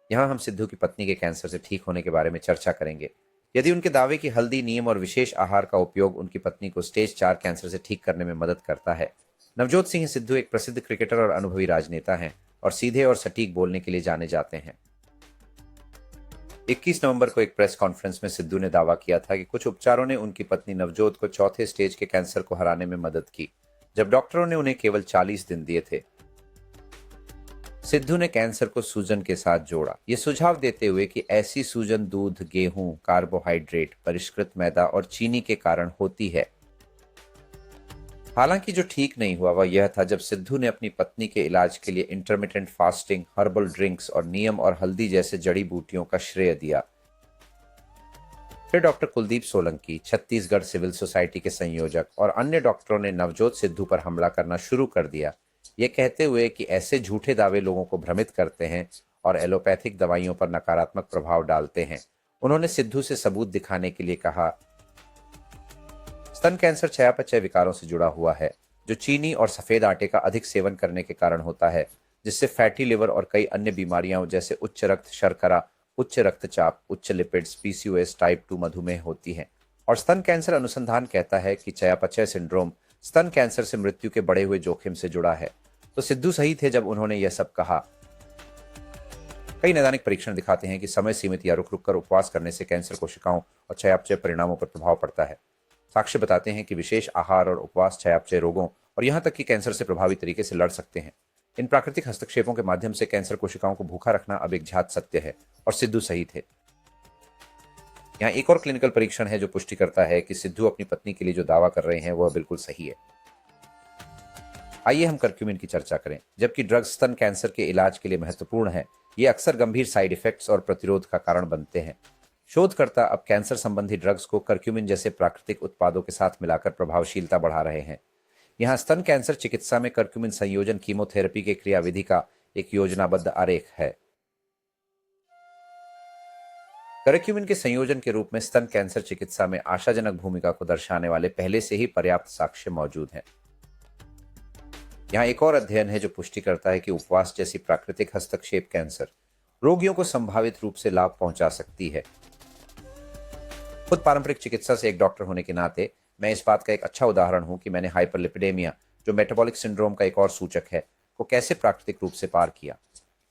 यहाँ हम सिद्धू की पत्नी के कैंसर से ठीक होने के बारे में चर्चा करेंगे। यदि उनके दावे की हल्दी नीम और विशेष आहार का उपयोग उनकी पत्नी को स्टेज 4 कैंसर से ठीक करने में मदद करता है। नवजोत सिंह सिद्धू एक प्रसिद्ध क्रिकेटर और अनुभवी राजनेता हैं और सीधे और सटीक बोलने के लिए जाने जाते हैं। 21 नवंबर को एक प्रेस कॉन्फ्रेंस में सिद्धू ने दावा किया था कि कुछ उपचारों ने उनकी पत्नी नवजोत को चौथे स्टेज के कैंसर को हराने में मदद की, जब डॉक्टरों ने उन्हें केवल 40 दिन दिए थे। सिद्धू ने कैंसर को सूजन के साथ जोड़ा, ये सुझाव देते हुए कि ऐसी सूजन दूध, गेहूं, कार्बोहाइड्रेट, परिष्कृत मैदा और चीनी के कारण होती है। हालांकि जो ठीक नहीं हुआ वह यह था जब सिद्धू ने अपनी पत्नी के इलाज के लिए इंटरमिटेंट फास्टिंग, हर्बल ड्रिंक्स और नीम और हल्दी जैसे जड़ी बूटियों का श्रेय दिया। फिर doctor Kuldeep Solanki, Chhattisgarh civil society के संयोजक और अन्य डॉक्टरों ने नवजोत सिद्धू पर हमला करना शुरू कर दिया, ये कहते हुए कि ऐसे झूठे दावे लोगों को भ्रमित करते हैं और एलोपैथिक दवाइयों पर नकारात्मक प्रभाव डालते हैं। उन्होंने सिद्धू से सबूत दिखाने के लिए कहा, स्तन कैंसर चयापचय विकारों से जुड़ा हुआ है, जो चीनी और सफेद आटे का अधिक सेवन करने के कारण होता है, जिससे फैटी लिवर और कई अन्य बीमारियां जैसे उच्च रक्त शर्करा, उच्च रक्तचाप, उच्च लिपिड्स, पीसीओएस, टाइप 2 मधुमेह होती हैं। और स्तन कैंसर अनुसंधान कहता है कि चयापचय सिंड्रोम स्तन कैंसर से मृत्यु के बढ़े हुए जोखिम से जुड़ा है। तो सिद्धू सही थे जब उन्होंने यह सब कहा। कई नैदानिक परीक्षण दिखाते हैं कि समय सीमित या रुक रुक कर उपवास करने से कैंसर कोशिकाओं और चयापचय परिणामों पर प्रभाव पड़ता है। साक्ष्य बताते हैं कि विशेष आहार और उपवास चयापचय रोगों और यहां तक कि कैंसर से प्रभावी तरीके से लड़ सकते हैं। इन प्राकृतिक हस्तक्षेपों के माध्यम से कैंसर कोशिकाओं को भूखा रखना अब एक ज्ञात सत्य है और सिद्धू सही थे। यहाँ एक और क्लिनिकल परीक्षण है जो पुष्टि करता है कि सिद्धू अपनी पत्नी के लिए जो दावा कर रहे हैं वह बिल्कुल सही है। आइए हम करक्यूमिन की चर्चा करें। जबकि ड्रग्स स्तन कैंसर के इलाज के लिए महत्वपूर्ण है, ये अक्सर गंभीर साइड इफेक्ट्स और प्रतिरोध का कारण बनते हैं। शोधकर्ता अब कैंसर संबंधी ड्रग्स को करक्यूमिन जैसे प्राकृतिक उत्पादों के साथ मिलाकर प्रभावशीलता बढ़ा रहे हैं। यहाँ स्तन कैंसर चिकित्सा में करक्यूमिन संयोजन कीमोथेरेपी के क्रियाविधि का एक योजनाबद्ध आरेख है। करक्यूमिन के संयोजन के रूप में स्तन कैंसर चिकित्सा में आशाजनक भूमिका को दर्शाने वाले पहले से ही पर्याप्त साक्ष्य मौजूद हैं। यहाँ एक और अध्ययन है जो पुष्टि करता है कि उपवास जैसी प्राकृतिक हस्तक्षेप कैंसर रोगियों को संभावित रूप से लाभ पहुंचा सकती है। खुद पारंपरिक चिकित्सा से एक डॉक्टर होने के नाते मैं इस बात का एक अच्छा उदाहरण हूं कि मैंने हाइपरलिपिडेमिया, जो मेटाबॉलिक सिंड्रोम का एक और सूचक है, को कैसे प्राकृतिक रूप से पार किया।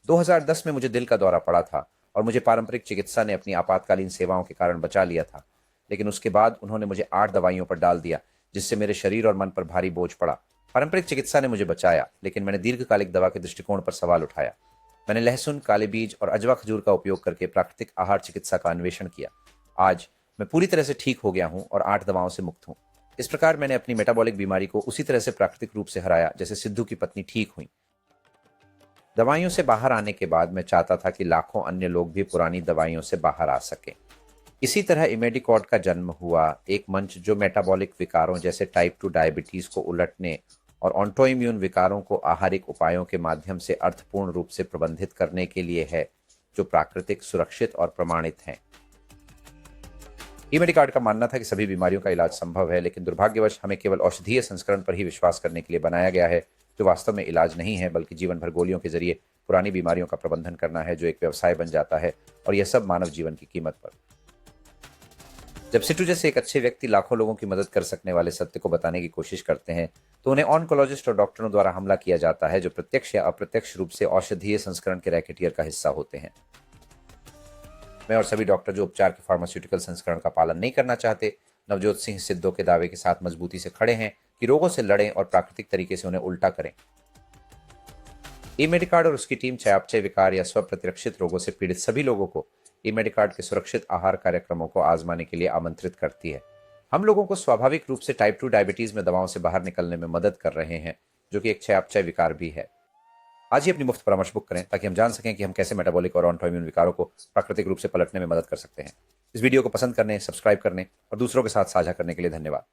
2010 में मुझे दिल का दौरा पड़ा था और मुझे पारंपरिक चिकित्सा ने अपनी आपातकालीन सेवाओं के कारण बचा लिया था, लेकिन उसके बाद उन्होंने मुझे 8 दवाइयों पर डाल दिया, जिससे मेरे शरीर और मन पर भारी बोझ पड़ा। पारंपरिक चिकित्सा ने मुझे बचाया, लेकिन मैंने दीर्घकालिक दवा के दृष्टिकोण पर सवाल उठाया। मैंने लहसुन, काले बीज और अजवा खजूर का उपयोग करके प्राकृतिक आहार चिकित्सा का अन्वेषण किया। आज मैं पूरी तरह से ठीक हो गया हूं और 8 दवाओं से मुक्त हूं। इस प्रकार मैंने अपनी मेटाबॉलिक बीमारी को उसी तरह से प्राकृतिक रूप से हराया जैसे सिद्धू की पत्नी ठीक हुई। दवाइयों से बाहर आने के बाद मैं चाहता था कि लाखों अन्य लोग भी पुरानी दवाइयों से बाहर आ सकें। इसी तरह इमेडिकॉर्ड का जन्म हुआ, एक मंच जो मेटाबॉलिक विकारों जैसे टाइप 2 डायबिटीज को उलटने और ऑटोइम्यून विकारों को आहारिक उपायों के माध्यम से अर्थपूर्ण रूप से प्रबंधित करने के लिए है, जो प्राकृतिक, सुरक्षित और प्रमाणित हैं। इमेडिकार्ड का मानना था कि सभी बीमारियों का इलाज संभव है, लेकिन दुर्भाग्यवश हमें केवल औषधीय संस्करण पर ही विश्वास करने के लिए बनाया गया है, जो वास्तव में इलाज नहीं है, बल्कि जीवन भर गोलियों के जरिए पुरानी बीमारियों का प्रबंधन करना है, जो एक व्यवसाय बन जाता है, और यह सब मानव जीवन की कीमत पर। जब सिट्टू जैसे एक अच्छे व्यक्ति लाखों लोगों की मदद कर सकने वाले सत्य को बताने की कोशिश करते हैं, तो उन्हें ऑन्कोलॉजिस्ट और डॉक्टरों द्वारा हमला किया जाता है, जो प्रत्यक्ष या अप्रत्यक्ष रूप से औषधीय संस्करण के रैकेटियर का हिस्सा होते हैं। मैं और सभी डॉक्टर जो उपचार के फार्मास्यूटिकल संस्करण का पालन नहीं करना चाहते, नवजोत सिंह सिद्धू के दावे के साथ मजबूती से खड़े हैं कि रोगों से लड़ें और प्राकृतिक तरीके से उन्हें उल्टा करें। इमेडिकार्ड और उसकी टीम चयापचय विकार या स्वप्रतिरक्षित रोगों से पीड़ित सभी लोगों को इमेडिकार्ड के सुरक्षित आहार कार्यक्रमों को आजमाने के लिए आमंत्रित करती है। हम लोगों को स्वाभाविक रूप से टाइप 2 डायबिटीज में दवाओं से बाहर निकलने में मदद कर रहे हैं, जो कि एक चयापचय विकार भी है। आज ही अपनी मुफ्त परामर्श बुक करें ताकि हम जान सकें कि हम कैसे मेटाबॉलिक और ऑटोइम्यून विकारों को प्राकृतिक रूप से पलटने में मदद कर सकते हैं। इस वीडियो को पसंद करने, सब्सक्राइब करने और दूसरों के साथ साझा करने के लिए धन्यवाद।